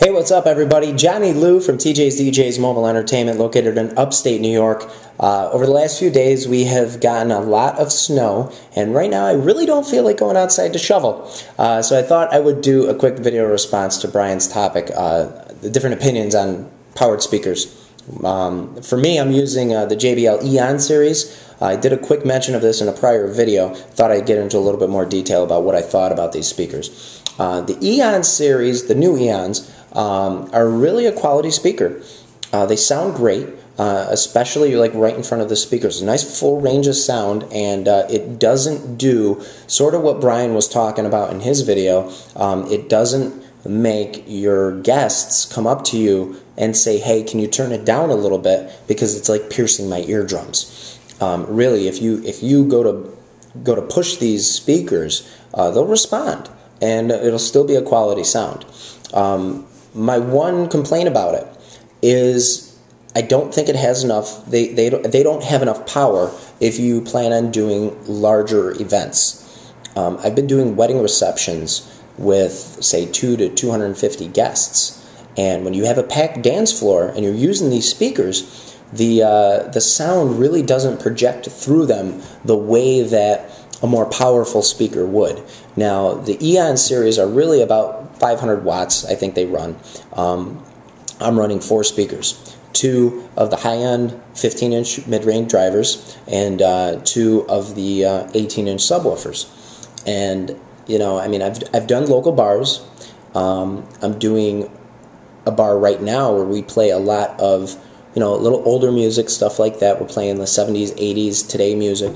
Hey, what's up, everybody? Johnny Lou from TJ's DJ's Mobile Entertainment, located in upstate New York. Over the last few days, we have gotten a lot of snow, and right now I really don't feel like going outside to shovel. So I thought I would do a quick video response to Brian's topic, the different opinions on powered speakers. For me, I'm using the JBL EON series. I did a quick mention of this in a prior video. Thought I'd get into a little bit more detail about what I thought about these speakers. The EON series, the new EONs, are really a quality speaker. They sound great, especially like right in front of the speakers. A nice full range of sound, and it doesn't do sort of what Brian was talking about in his video. It doesn't make your guests come up to you and say, "Hey, can you turn it down a little bit?" Because it's like piercing my eardrums. Really, if you go to push these speakers, they'll respond, and it'll still be a quality sound. My one complaint about it is I don't think it has enough. They don't have enough power if you plan on doing larger events. I've been doing wedding receptions with, say, 200 to 250 guests, and when you have a packed dance floor and you're using these speakers, the sound really doesn't project through them the way that a more powerful speaker would. Now, the EON series are really about 500 watts, I think they run. I'm running 4 speakers. 2 of the high-end 15-inch mid-range drivers and 2 of the 18-inch subwoofers. And, you know, I mean, I've done local bars. I'm doing a bar right now where we play a lot of, you know, a little older music, stuff like that. We're playing the 70s, 80s, today music.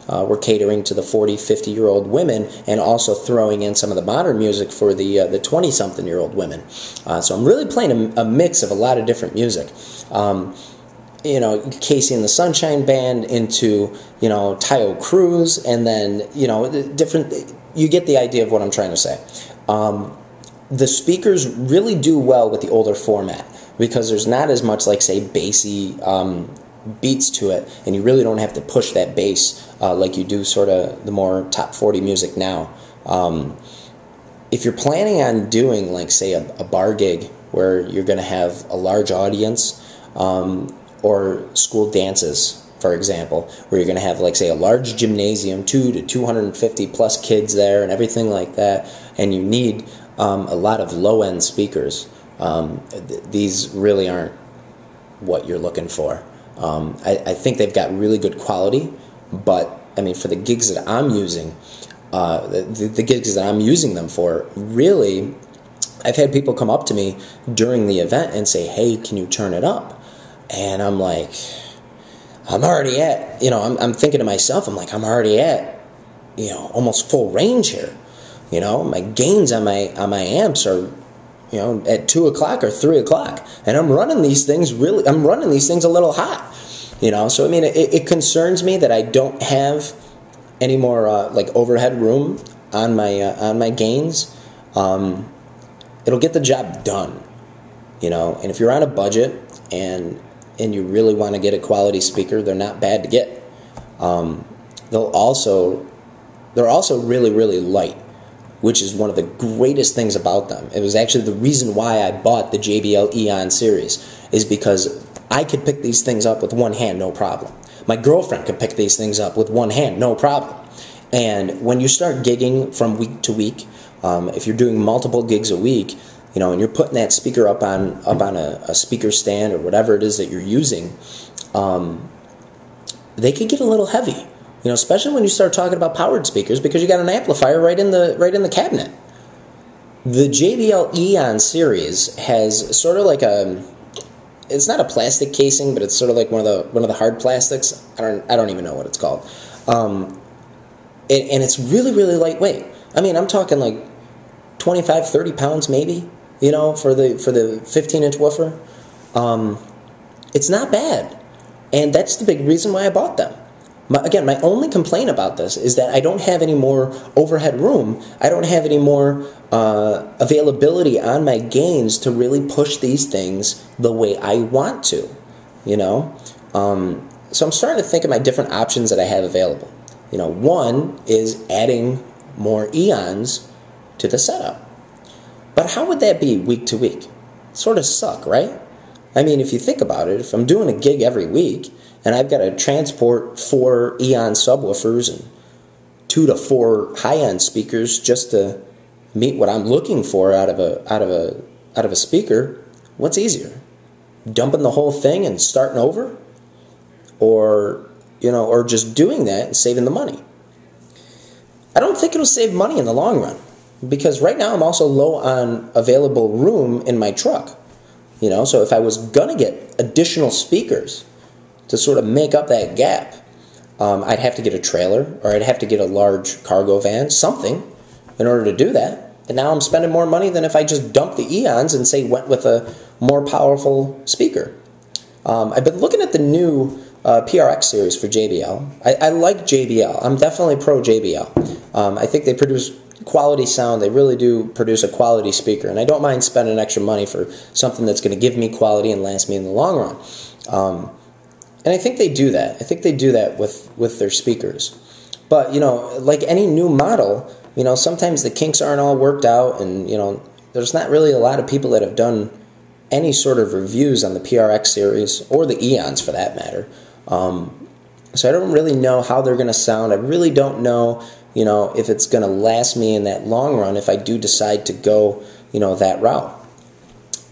We're catering to the 40, 50-year-old women and also throwing in some of the modern music for the 20-something-year-old women. So I'm really playing a mix of a lot of different music. You know, Casey and the Sunshine Band into, you know, Tayo Cruz, and then, you know, different. You get the idea of what I'm trying to say. The speakers really do well with the older format because there's not as much, like, say, bassy beats to it, and you really don't have to push that bass like you do sort of the more top 40 music now. If you're planning on doing, like, say, a bar gig where you're going to have a large audience, or school dances, for example, where you're going to have, like, say, a large gymnasium, 200 to 250 plus kids there and everything like that, and you need a lot of low-end speakers, these really aren't what you're looking for. I think they've got really good quality, but I mean, for the gigs that I'm using, the gigs that I'm using them for, really, I've had people come up to me during the event and say, "Hey, can you turn it up?" And I'm like, I'm already at, you know, I'm thinking to myself, I'm like, I'm already at, you know, almost full range here. You know, my gains on my amps are, you know, at 2 o'clock or 3 o'clock, and I'm running these things a little hot, you know. So I mean, it concerns me that I don't have any more like overhead room on my gains. It'll get the job done, you know. And if you're on a budget and you really want to get a quality speaker, they're not bad to get. They're also really, really light, which is one of the greatest things about them. It was actually the reason why I bought the JBL EON series, is because I could pick these things up with one hand, no problem. My girlfriend could pick these things up with one hand, no problem. And when you start gigging from week to week, if you're doing multiple gigs a week, you know, and you're putting that speaker up on a speaker stand or whatever it is that you're using, they could get a little heavy. You know, especially when you start talking about powered speakers, because you got an amplifier right in the cabinet. The JBL EON series has sort of like it's not a plastic casing, but it's sort of like one of the hard plastics. I don't even know what it's called. And it's really, really lightweight. I mean, I'm talking like 25, 30 pounds maybe, you know, for the 15-inch woofer. It's not bad, and that's the big reason why I bought them. Again, my only complaint about this is that I don't have any more overhead room. I don't have any more availability on my gains to really push these things the way I want to, you know. So I'm starting to think of my different options that I have available. You know, one is adding more EONs to the setup. But how would that be week to week? sort of suck, right? I mean, if you think about it, if I'm doing a gig every week and I've got to transport 4 EON subwoofers and 2 to 4 high-end speakers just to meet what I'm looking for out of a speaker, what's easier? Dumping the whole thing and starting over, or just doing that and saving the money? I don't think it'll save money in the long run, because right now I'm also low on available room in my truck. So if I was gonna get additional speakers to sort of make up that gap, I'd have to get a trailer, or I'd have to get a large cargo van, something, in order to do that. And now I'm spending more money than if I just dumped the EONs and say went with a more powerful speaker. I've been looking at the new PRX series for JBL. I like JBL. I'm definitely pro JBL. I think they produce quality sound. They really do produce a quality speaker, and I don't mind spending extra money for something that's going to give me quality and last me in the long run. And I think they do that. I think they do that with their speakers. But, like any new model, sometimes the kinks aren't all worked out, and, there's not really a lot of people that have done any sort of reviews on the PRX series, or the EONs for that matter. So I don't really know how they're going to sound. I really don't know, if it's going to last me in that long run if I do decide to go, that route.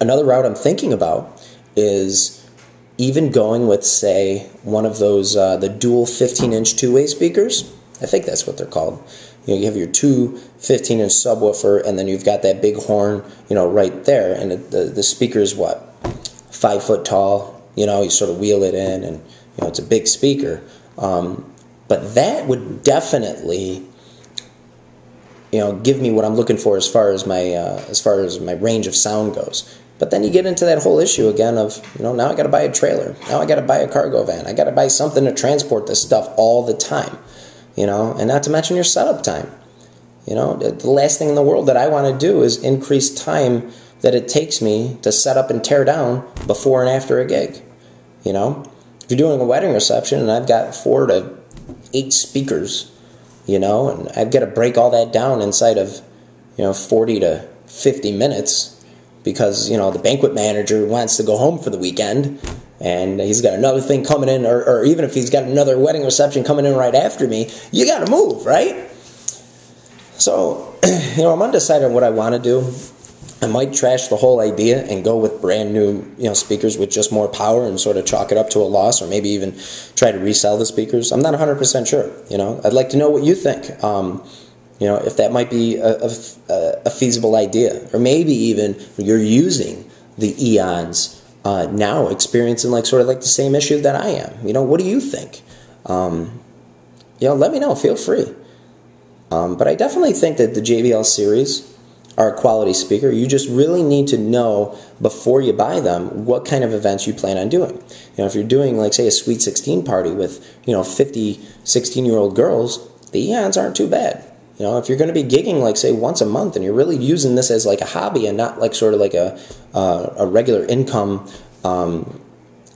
Another route I'm thinking about is even going with, say, one of those, the dual 15-inch two-way speakers. I think that's what they're called. You have your two 15-inch subwoofer, and then you've got that big horn, right there. And the speaker is, 5 foot tall. You sort of wheel it in, and, it's a big speaker. But that would definitely, give me what I'm looking for as far as my range of sound goes. But then you get into that whole issue again of, now I got to buy a trailer. Now I got to buy a cargo van. I got to buy something to transport this stuff all the time. And not to mention your setup time. The last thing in the world that I want to do is increase time that it takes me to set up and tear down before and after a gig. If you're doing a wedding reception and I've got 4 to 8 speakers, and I've got to break all that down inside of, 40 to 50 minutes because, the banquet manager wants to go home for the weekend, and he's got another thing coming in, or even if he's got another wedding reception coming in right after me, you got to move, right? So, I'm undecided on what I want to do. I might trash the whole idea and go with brand new, speakers with just more power and sort of chalk it up to a loss, or maybe even try to resell the speakers. I'm not 100% sure. I'd like to know what you think. If that might be a feasible idea, or maybe even you're using the EONs now, experiencing sort of the same issue that I am. What do you think? Let me know. Feel free. But I definitely think that the JBL series are a quality speaker. You just really need to know before you buy them what kind of events you plan on doing. If you're doing, say, a Sweet 16 party with, 50, 16-year-old girls, the EONs aren't too bad. If you're going to be gigging, say, once a month, and you're really using this as a hobby and not sort of a regular income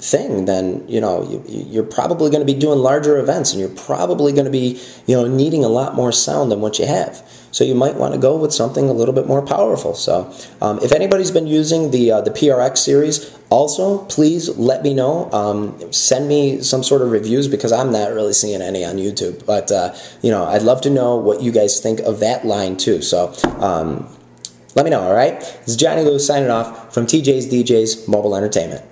thing, then you're probably going to be doing larger events, and you're probably going to be needing a lot more sound than what you have. So you might want to go with something a little bit more powerful. So if anybody's been using the PRX series, also please let me know. Send me some sort of reviews, because I'm not really seeing any on YouTube. But I'd love to know what you guys think of that line too. So let me know. All right, this is Johnny Lou signing off from TJ's DJ's Mobile Entertainment.